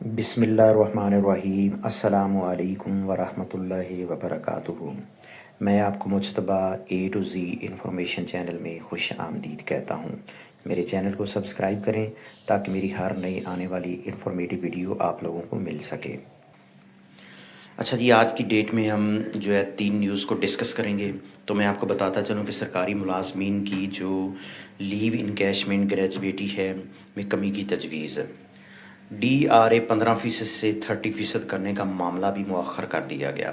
بسم اللہ الرحمن الرحیم۔ السلام علیکم ورحمۃ اللہ وبرکاتہ۔ میں آپ کو مجتبیٰ اے ٹو زی انفارمیشن چینل میں خوش آمدید کہتا ہوں۔ میرے چینل کو سبسکرائب کریں تاکہ میری ہر نئی آنے والی انفارمیٹیو ویڈیو آپ لوگوں کو مل سکے۔ اچھا جی، آج کی ڈیٹ میں ہم جو ہے 3 نیوز کو ڈسکس کریں گے۔ تو میں آپ کو بتاتا چلوں کہ سرکاری ملازمین کی جو لیو انکیشمنٹ گریجویٹی ہے میں کمی کی تجویز۔ DRA 15% سے 30% کرنے کا معاملہ بھی مؤخر کر دیا گیا۔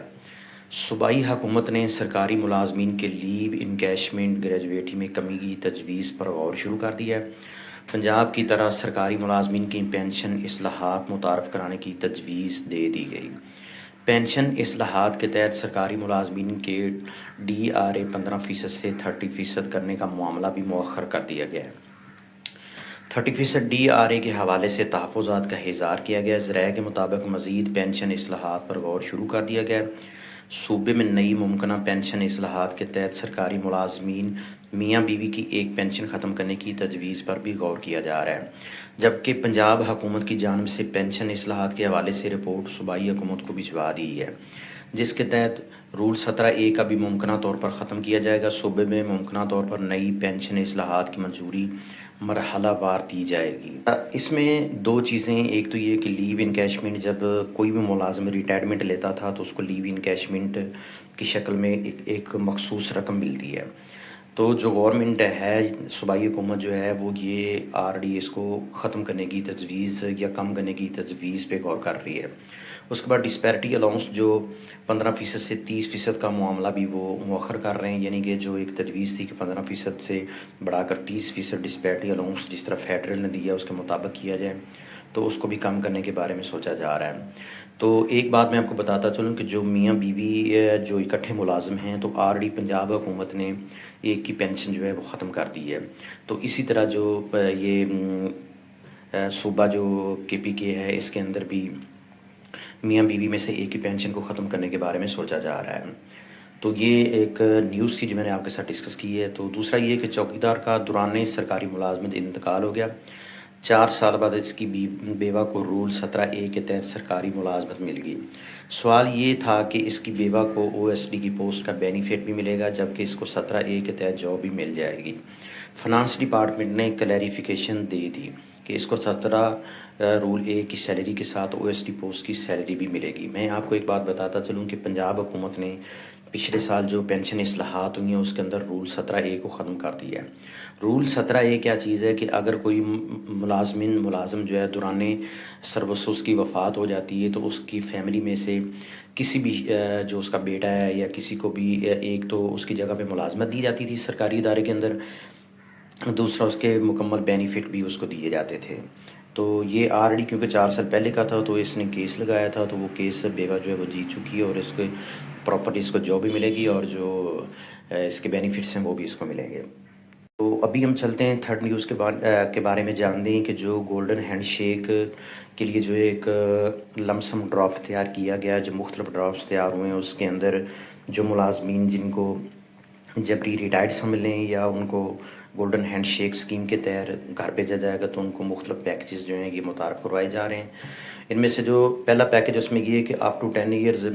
صوبائی حکومت نے سرکاری ملازمین کے لیو انکیشمنٹ گریجویٹی میں کمی کی تجویز پر غور شروع کر دیا ہے۔ پنجاب کی طرح سرکاری ملازمین کی پینشن اصلاحات متعارف کرانے کی تجویز دے دی گئی۔ پینشن اصلاحات کے تحت سرکاری ملازمین کے DRA 15% سے 30% کرنے کا معاملہ بھی مؤخر کر دیا گیا ہے۔ 30% DRA کے حوالے سے تحفظات کا اظہار کیا گیا۔ ذرائع کے مطابق مزید پینشن اصلاحات پر غور شروع کر دیا گیا۔ صوبے میں نئی ممکنہ پینشن اصلاحات کے تحت سرکاری ملازمین میاں بیوی کی ایک پینشن ختم کرنے کی تجویز پر بھی غور کیا جا رہا ہے، جبکہ پنجاب حکومت کی جانب سے پینشن اصلاحات کے حوالے سے رپورٹ صوبائی حکومت کو بھجوا دی ہے، جس کے تحت رول 17A کا بھی ممکنہ طور پر ختم کیا جائے گا۔ صوبے میں ممکنہ طور پر نئی پینشن اصلاحات کی منظوری مرحلہ وار دی جائے گی۔ اس میں 2 چیزیں، ایک تو یہ کہ لیو انکیشمنٹ، جب کوئی بھی ملازم ریٹائرمنٹ لیتا تھا تو اس کو لیو انکیشمنٹ کی شکل میں ایک مخصوص رقم ملتی ہے۔ تو جو گورنمنٹ ہے، صوبائی حکومت جو ہے وہ یہ RDS کو ختم کرنے کی تجویز یا کم کرنے کی تجویز پہ غور کر رہی ہے۔ اس کے بعد ڈسپیرٹی الاؤنس جو 15% سے 30% کا معاملہ بھی وہ مؤخر کر رہے ہیں، یعنی کہ جو ایک تجویز تھی کہ 15% سے بڑھا کر 30% ڈسپیرٹی الاؤنس جس طرح فیڈرل نے دیا اس کے مطابق کیا جائے، تو اس کو بھی کم کرنے کے بارے میں سوچا جا رہا ہے۔ تو ایک بات میں آپ کو بتاتا چلوں کہ جو میاں بیوی جو اکٹھے ملازم ہیں، تو آلریڈی پنجاب حکومت نے ایک کی پینشن جو ہے وہ ختم کر دی ہے۔ تو اسی طرح جو یہ صوبہ جو KPK ہے، اس کے اندر بھی میاں بیوی میں سے ایک کی پینشن کو ختم کرنے کے بارے میں سوچا جا رہا ہے۔ تو یہ ایک نیوز تھی جو میں نے آپ کے ساتھ ڈسکس کی ہے۔ تو دوسرا یہ کہ چوکیدار کا دوران سرکاری ملازمت انتقال ہو گیا، 4 سال بعد اس کی بیوہ کو رول 17A کے تحت سرکاری ملازمت مل گئی۔ سوال یہ تھا کہ اس کی بیوہ کو OSD کی پوسٹ کا بینیفٹ بھی ملے گا، جبکہ اس کو 17A کے تحت جاب بھی مل جائے گی۔ فنانس ڈپارٹمنٹ نے کلیریفیکیشن دے دی کہ اس کو 17 رول A کی سیلری کے ساتھ OSD پوسٹ کی سیلری بھی ملے گی۔ میں آپ کو ایک بات بتاتا چلوں کہ پنجاب حکومت نے پچھلے سال جو پینشن اصلاحات ہوئی ہیں اس کے اندر رول 17A کو ختم کر دیا ہے۔ رول 17A کیا چیز ہے کہ اگر کوئی ملازم جو ہے دوران سروس اس کی وفات ہو جاتی ہے، تو اس کی فیملی میں سے کسی بھی جو اس کا بیٹا ہے یا کسی کو بھی ایک تو اس کی جگہ پہ ملازمت دی جاتی تھی سرکاری ادارے کے اندر، دوسرا اس کے مکمل بینیفٹ بھی اس کو دیے جاتے تھے۔ تو یہ آلریڈی کیونکہ 4 سال پہلے کا تھا، تو اس نے کیس لگایا تھا، تو وہ کیس بیوہ جو ہے وہ جیت چکی ہے، اور اس کے پراپرٹی اس کو جاب بھی ملے گی، اور جو اس کے بینیفٹس ہیں وہ بھی اس کو ملیں گے۔ تو ابھی ہم چلتے ہیں 3rd نیوز کے بارے میں جانتے ہیں کہ جو گولڈن ہینڈ شیک کے لیے جو ایک لمسم ڈرافٹ تیار کیا گیا، جو مختلف ڈرافٹس تیار ہوئے ہیں، اس کے اندر جو ملازمین جن کو جبری ریٹائرڈ سمجھ لیں یا ان کو گولڈن ہینڈ شیک اسکیم کے تحت گھر بھیجا جائے گا، تو ان کو مختلف پیکیجز جو ہیں یہ متعارف کروائے جا رہے ہیں۔ ان میں سے جو پہلا پیکیج اس میں یہ ہے کہ up to 10 years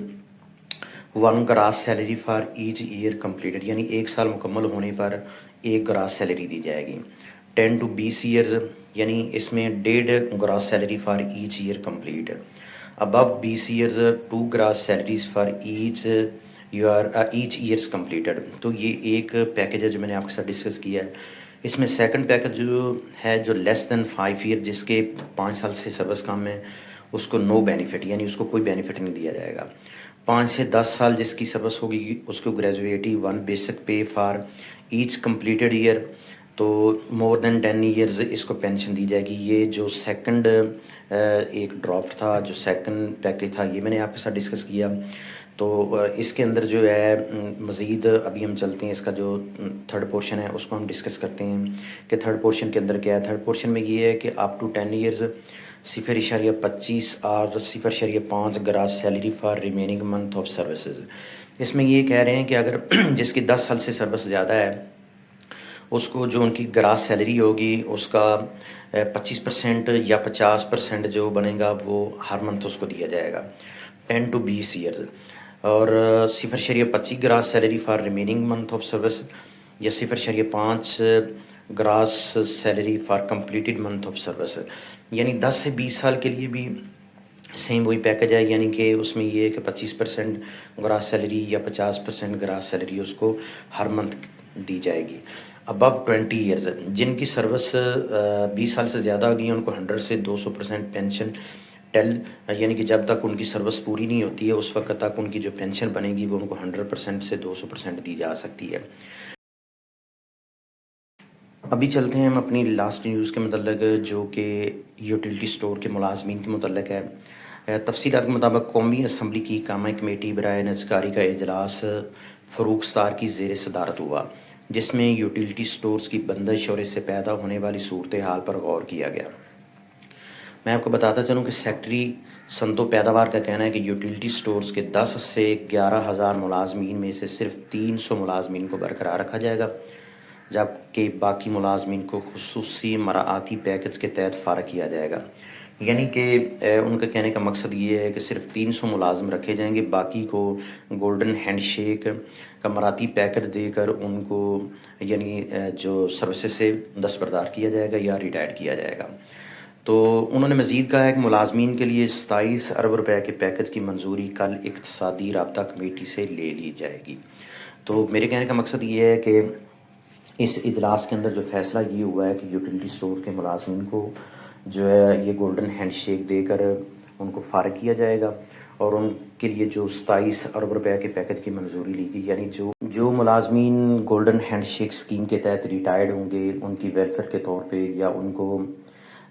one gross salary for each year completed, یعنی 1 سال مکمل ہونے پر 1 گراس سیلری دی جائے گی۔ 10 to 20 ایئرز، یعنی اس میں 1.5 gross salary for each year complete. Above 20 years 2 gross salaries for each years completed. تو یہ ایک پیکیج ہے جو میں نے آپ کے ساتھ ڈسکس کیا ہے۔ اس میں سیکنڈ پیکیج جو ہے، جو لیس دین 5 ایئر، جس کے 5 سال سے سروس کم ہے، اس کو نو بینیفٹ، یعنی اس کو کوئی بینیفٹ نہیں دیا جائے گا۔ 5 سے 10 سال جس کی سروس ہوگی، اس کو gratuity 1 basic pay for each completed year, تو مور دین 10 ایئرز اس کو پینشن دی جائے گی۔ یہ جو سیکنڈ ایک ڈرافٹ تھا، جو سیکنڈ پیکیج تھا، یہ میں نے آپ کے ساتھ ڈسکس کیا۔ تو اس کے اندر جو ہے مزید ابھی ہم چلتے ہیں، اس کا جو 3rd پورشن ہے اس کو ہم ڈسکس کرتے ہیں کہ 3rd پورشن کے اندر کیا ہے۔ 3rd پورشن میں یہ ہے کہ اپ ٹو 10 ایئرز 0.25 اور 0.5 gross salary for remaining month of services. اس میں یہ کہہ رہے ہیں کہ اگر جس کی 10 سال سے سروس زیادہ ہے، اس کو جو ان کی گراس سیلری ہوگی اس کا 25% یا 50% جو بنے گا وہ ہر منتھ اس کو دیا جائے گا 10 to 20 ایئرز، اور 0.25 gross salary for remaining month of service, یا 0.5 gross salary for completed month of service, یعنی 10 سے 20 سال کے لیے بھی سیم وہی پیکج ہے، یعنی کہ اس میں یہ ہے کہ 25% گراس سیلری یا 50% گراس سیلری اس کو ہر منتھ دی جائے گی۔ ابو 20 ایئرز جن کی سروس 20 سال سے زیادہ ہوگی ان کو 100 سے 200% پینشن ٹیل، یعنی کہ جب تک ان کی سروس پوری نہیں ہوتی ہے اس وقت تک ان کی جو پینشن بنے گی وہ ان کو 100% سے 200% دی جا سکتی ہے۔ ابھی چلتے ہیں ہم اپنی لاسٹ نیوز کے متعلق جو کہ یوٹیلیٹی سٹور کے ملازمین کے متعلق ہے۔ تفصیلات کے مطابق قومی اسمبلی کی قائمہ کمیٹی برائے نجکاری کا اجلاس فروخ ستار کی زیر صدارت ہوا، جس میں یوٹیلیٹی سٹورز کی بندش اور اس سے پیدا ہونے والی صورتحال پر غور کیا گیا۔ میں آپ کو بتاتا چلوں کہ سیکٹری صنعت و پیداوار کا کہنا ہے کہ یوٹیلیٹی سٹورز کے 10 سے 11,000 ملازمین میں سے صرف 300 ملازمین کو برقرار رکھا جائے گا، جبکہ باقی ملازمین کو خصوصی مراعاتی پیکج کے تحت فارغ کیا جائے گا۔ یعنی کہ ان کا کہنے کا مقصد یہ ہے کہ صرف 300 ملازم رکھے جائیں گے، باقی کو گولڈن ہینڈ شیک کا مراعاتی پیکج دے کر ان کو یعنی جو سروسز سے دستبردار کیا جائے گا یا ریٹائر کیا جائے گا۔ تو انہوں نے مزید کہا ہے کہ ملازمین کے لیے 27 ارب روپے کے پیکج کی منظوری کل اقتصادی رابطہ کمیٹی سے لے لی جائے گی۔ تو میرے کہنے کا مقصد یہ ہے کہ اس اجلاس کے اندر جو فیصلہ یہ ہوا ہے کہ یوٹیلیٹی سٹور کے ملازمین کو جو ہے یہ گولڈن ہینڈ شیک دے کر ان کو فارغ کیا جائے گا، اور ان کے لیے جو 27 ارب روپے کے پیکج کی منظوری لی گئی، یعنی جو ملازمین گولڈن ہینڈ شیک اسکیم کے تحت ریٹائرڈ ہوں گے ان کی ویلفیئر کے طور پہ یا ان کو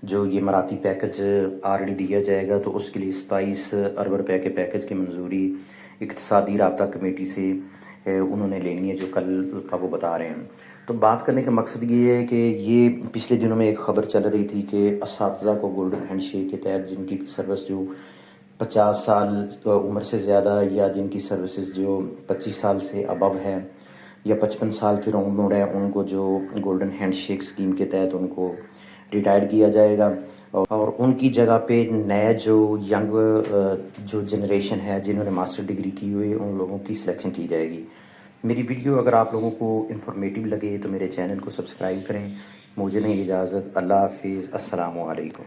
جو یہ مراعاتی پیکج آلریڈی دیا جائے گا تو اس کے لیے 27 ارب روپے کے پیکج کی منظوری اقتصادی رابطہ کمیٹی سے انہوں نے لینی ہے، جو کل کا وہ بتا رہے ہیں۔ تو بات کرنے کا مقصد یہ ہے کہ یہ پچھلے دنوں میں ایک خبر چل رہی تھی کہ اساتذہ کو گولڈن ہینڈ شیک کے تحت جن کی سروس جو 50 سال عمر سے زیادہ یا جن کی سروسز جو 25 سال سے ابو ہے یا 55 سال کی عمر ہے ان کو جو گولڈن ہینڈ شیک اسکیم کے تحت ان کو ریٹائر کیا جائے گا، اور ان کی جگہ پہ نئے جو ینگ جو جنریشن ہے جنہوں نے ماسٹر ڈگری کی ہوئی ان لوگوں کی سلیکشن کی جائے گی۔ میری ویڈیو اگر آپ لوگوں کو انفارمیٹیو لگے تو میرے چینل کو سبسکرائب کریں۔ مجھے نہیں اجازت، اللہ حافظ، السلام علیکم۔